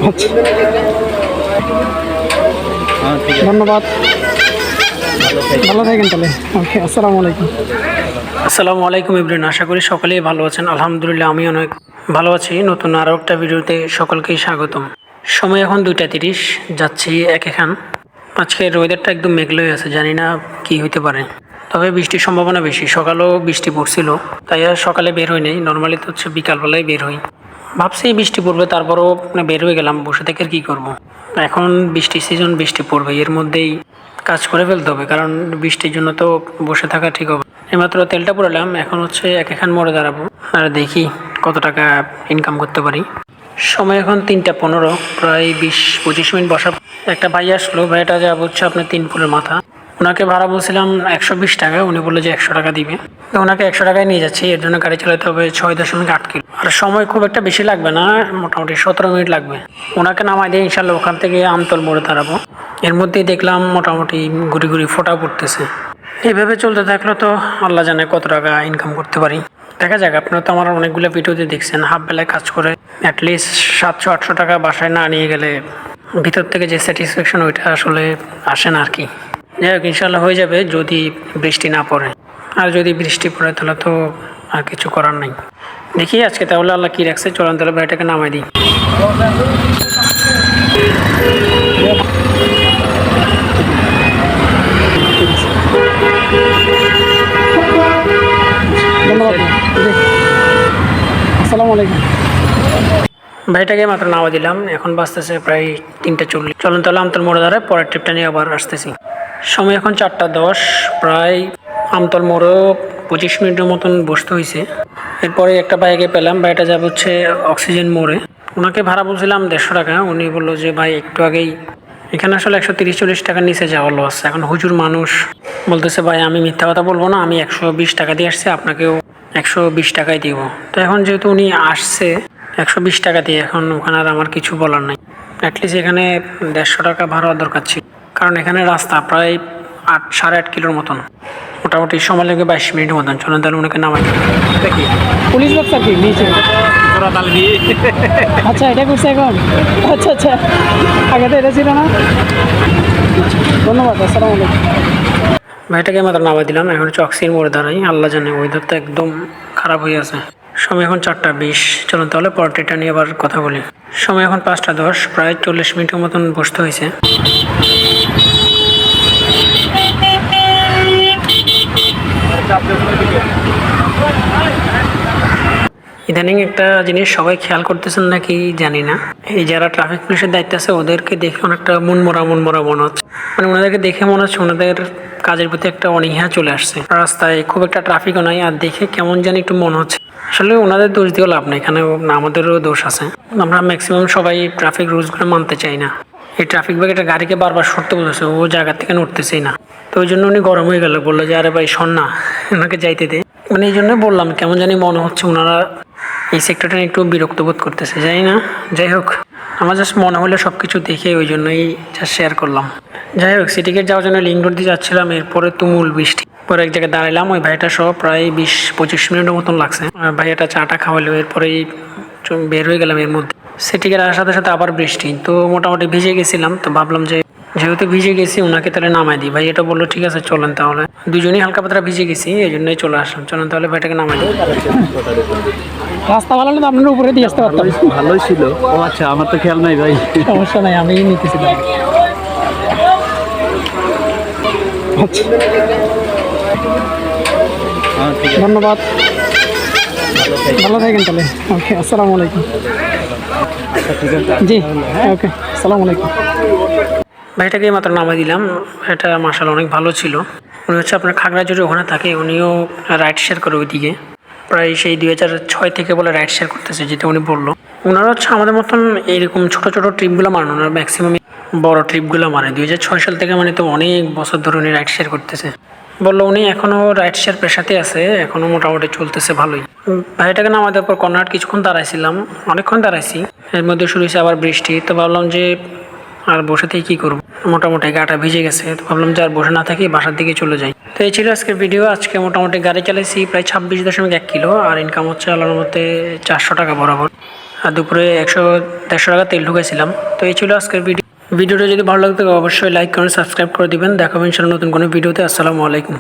আচ্ছা, ধন্যবাদ, ভালো থাকেন তাহলে। ওকে, আসসালামু আলাইকুম। আসসালামু আলাইকুম ইব্রাহিম, আশা করি সকলেই ভালো আছেন। আলহামদুলিল্লাহ আমি অনেক ভালো আছি। নতুন আরও একটা ভিডিওতে সকলকেই স্বাগতম। সময় এখন 2:30, যাচ্ছি এখান। আজকের ওয়েদারটা একদম মেঘলা হয়ে আছে, জানি না কি হইতে পারে, তবে বৃষ্টির সম্ভাবনা বেশি। সকালেও বৃষ্টি পড়ছিল, তাই আর সকালে বের হই নাই। নর্মালি তো হচ্ছে বিকালবেলায় বের হই, ভাবছি বৃষ্টি পড়বে, তারপরও বের হয়ে গেলাম। বসে থেকে আর কী করবো, এখন বৃষ্টির সিজন, বৃষ্টি পড়বে, এর মধ্যেই কাজ করে ফেলতে হবে, কারণ বৃষ্টির জন্য তো বসে থাকা ঠিক হবে। এইমাত্র তেলটা পুরালাম, এখন হচ্ছে এখান মোড়ে দাঁড়াবো আর দেখি কত টাকা ইনকাম করতে পারি। সময় এখন 3:15, প্রায় 20-25 মিনিট বসা। একটা ভাই আসলো, ভাইটা যা বলছে আপনার 3 ফুলের মাথা। ওনাকে ভাড়া বলছিলাম 120 টাকা, উনি বললো যে 100 টাকা দিবে। তো ওনাকে 100 টাকায় নিয়ে যাচ্ছি, এর জন্য গাড়ি চালাতে হবে 6.8 কিলো। আর সময় খুব একটা বেশি লাগবে না, মোটামুটি 17 মিনিট লাগবে। ওনাকে নামাই দিয়ে ইনশাল্লাহ ওখান থেকে আমতল মোড়ে দাঁড়াবো। এর মধ্যেই দেখলাম মোটামুটি ঘুরি ঘুরি ফোটা পড়তেছে। এইভাবে চলতে থাকলে তো আল্লাহ জানে কত টাকা ইনকাম করতে পারি। দেখা যাক, আপনারা তো আমার অনেকগুলো ভিডিওতে দেখছেন, হাফ বেলায় কাজ করে অ্যাটলিস্ট 700-800 টাকা বাসায় না নিয়ে গেলে ভিতর থেকে যে স্যাটিসফ্যাকশন, ওইটা আসলে আসে না আর কি। যাই হোক, ইনশাল্লাহ হয়ে যাবে যদি বৃষ্টি না পড়ে। আর যদি বৃষ্টি পড়ে তাহলে তো আর কিছু করার নাই। দেখি আজকে তাহলে আল্লাহ কী রাখছে। চলেন তাহলে ভাইটাকে নামাই দিই। ধন্যবাদ। আসসালামু আলাইকুম। ভাইটাকে মাত্র নামা দিলাম, এখন বাজতেছে প্রায় 3:40। চলুন তাহলে আমতল মোড়ে দাঁড়ায় পরের ট্রিপটা নিয়ে আবার আসতেছি। সময় এখন 4:10, প্রায় আমতল মোড়েও 25 মিনিটের মতন বসতে হয়েছে। এরপরে একটা বাইকে পেলাম, বাইকটা যাবে হচ্ছে অক্সিজেন মোড়ে। ওনাকে ভাড়া বলছিলাম 150 টাকা, উনি বললো যে ভাই একটু আগেই এখানে আসলে 130-140 টাকার নিচে যাওয়ার লস। এখন হুজুর মানুষ বলতেছে ভাই আমি মিথ্যা কথা বলবো না, আমি 120 টাকা দিয়ে আসছি, আপনাকেও 120 টাকাই দিব। তো এখন যেহেতু উনি আসছে 120 টাকা দিয়ে, এখন ওখানে আর আমার কিছু বলার নাই। অ্যাটলিস্ট এখানে 150 টাকা ভাড়া দরকার ছিল, কারণ এখানে রাস্তা প্রায় 8-8.5 কিলোর মতন, মোটামুটি সময় লাগে 22 মিনিটের মতন। চলুন তাহলে ওনাকে নামাই দেখি। পুলিশ বক্স আর কি নিচে আচ্ছা, এটা করছে এখন। আচ্ছা আচ্ছা, আগে তো এটা ছিল না। ধন্যবাদ, আসসালামু আলাইকুম। ভাইটাকে মাত্র নামা দিলাম, এখন হচ্ছে অক্সিজেন মোড়ে দাঁড়াই। আল্লাহ জানে ওয়েদার তো একদম খারাপ হয়ে আছে। সময় এখন 4:20। চলুন তাহলে পরটিটা নিয়ে আবার কথা বলি। সময় এখন 5:10, প্রায় 40 মিনিটের মতন বসতে হয়েছে। ইদানিং একটা জিনিস সবাই খেয়াল করতেছেন নাকি জানি না, এই যারা ট্রাফিক পুলিশের দায়িত্বে আছে ওদেরকে দেখে অনেকটা মন মরা মনে হচ্ছে। মানে ওনাদেরকে দেখে মনে হচ্ছে ওনাদের কাজের প্রতি একটা অনীহা চলে আসছে। রাস্তায় খুব একটা ট্রাফিকও নাই, আর দেখে কেমন জানি একটু মনে হচ্ছে। আসলে ওনাদের দোষ দিয়েও লাভ নেই, এখানে আমাদেরও দোষ আছে। আমরা ম্যাক্সিমাম সবাই ট্রাফিক রুলসগুলো মানতে চাই না। এই ট্রাফিক ব্যাগ একটা গাড়িকে বারবার সরতে বলেছে, ও জায়গা থেকে নড়তেছেই না। তো ওই জন্য উনি গরম হয়ে গেল, বললো যে আরে ভাই শোন না, ওনাকে যাইতে দে। মানে এই জন্য বললাম, কেমন জানি মনে হচ্ছে ওনারা এই সেক্টরটা একটু বিরক্ত বোধ করতেছে, জানি না। যাই হোক, আমার জাস্ট মনে হলো সব কিছু দেখে ওই জন্যই জাস্ট শেয়ার করলাম। যাই হোক, সিটি গেট যাওয়ার জন্য লিঙ্ক রোড দিয়ে যাচ্ছিলাম, এরপরে তুমুল বৃষ্টি। পরে এক জায়গায় দাঁড়ালাম, ওই ভাইটা সহ প্রায় 20-25 মিনিটের মতন লাগছে। ভাইয়াটা চাটা খাওয়ালো, এরপরেই বের হয়ে গেলাম। এর মধ্যে সিটি গেট আসার সাথে সাথে আবার বৃষ্টি, তো মোটামুটি ভিজে গেছিলাম। তো ভাবলাম যে যেহেতু ভিজে গেছি ওনাকে তাহলে নামাই দিই। ভাই এটা বললো ঠিক আছে চলেন, তাহলে দুজনেই হালকা পাতলা ভিজে গেছি, এই জন্যই চলে আসলাম। চলেন তাহলে ভাইটাকে নামাই দিই। রাস্তা ভালো হলে তো আপনার উপরে দিয়ে আসতে পারতাম। ভালোই ছিল। ও আচ্ছা, আমার তো খেয়াল নাই ভাই। সমস্যা নাই, আমি নিতেছিলাম। আচ্ছা, ধন্যবাদ, ভালো থাকেন তাহলে। ওকে, আসসালামু আলাইকুম। জি ওকে, আসসালামু আলাইকুম। ভাইটাকে মাত্র নামাই দিলাম। এটা মাশাআল্লাহ অনেক ভালো ছিল। উনি হচ্ছে আপনার খাগড়াঝড়ি ওখানে থাকে, উনিও রাইড শেয়ার করে ওইদিকে। প্রায় সেই 2006 থেকে বলে রাইড শেয়ার করতেছে, যেটা উনি বললো। ওনারা হচ্ছে আমাদের মতন এইরকম ছোটো ছোটো ট্রিপগুলো মারেন, ওনারা ম্যাক্সিমাম বড় ট্রিপগুলো মারে। 2006 সাল থেকে, মানে তো অনেক বছর ধরে উনি রাইড শেয়ার করতেছে। বললো উনি এখনও রাইড শেয়ার পেশাতে আছে, এখনও মোটামুটি চলতেছে ভালোই। ভাইটাকে নামাদের পর কর্নার কিছুক্ষণ দাঁড়াইছিলাম, অনেকক্ষণ দাঁড়াইছি। এর মধ্যে শুরু হয়েছে আবার বৃষ্টি। তো ভাবলাম যে আর বসে থেকে কী করবো, মোটামুটি গাটা ভিজে গেছে। তো ভাবলাম যে আর বসে না থাকি, বাসার দিকে চলে যাই। তো এই ছিল আজকের ভিডিও। আজকে মোটামুটি গাড়ি চালাইছি প্রায় 26.1 কিলো, আর ইনকাম হচ্ছে আল্লাহর মধ্যে 400 টাকা বরাবর। আর দুপুরে 100-150 টাকা তেল ঢুকাইছিলাম। তো এই ছিল আজকের ভিডিওটা যদি ভালো লাগতো অবশ্যই লাইক করেন, সাবস্ক্রাইব করে দিবেন। দেখাবেন ইনশাআল্লাহ নতুন কোনো ভিডিওতে। আসসালামু আলাইকুম।